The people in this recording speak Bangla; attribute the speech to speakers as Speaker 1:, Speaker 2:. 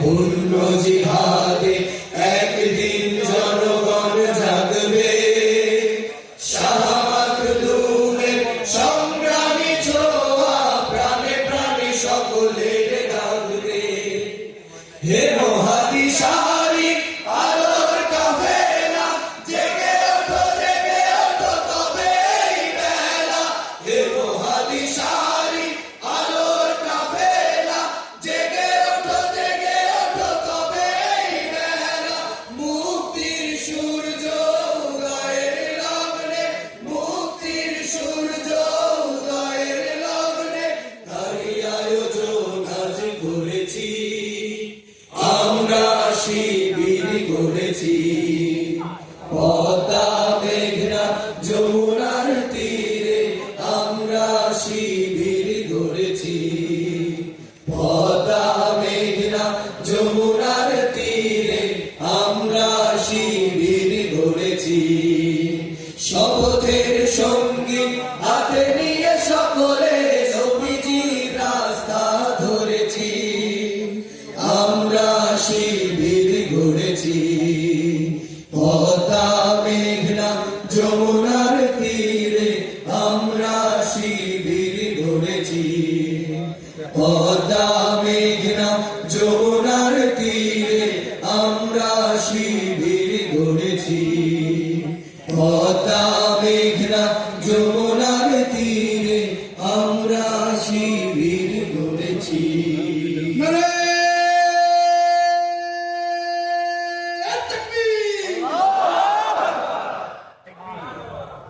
Speaker 1: পূর্ণ জিহাদে একদিন জনগণ জাগবে, শাহাবাত দুমের সংগ্রামী ছোঁয়া প্রাণে প্রাণে সকলের জাগবে। হে মহাদিশারি আলোর কাফেলা, জেগে ওঠো তবে এই বেলা। হে মহাদিশারি আলোর কাফেলা, জেগে ওঠো তবে এই বেলা। মুক্তির সূর্য উদয়ের লগ্নে, মুক্তির সূর্য উদয়ের লগ্নে তারই আয়োজন আজ করেছি, আমরা শিবির করেছি।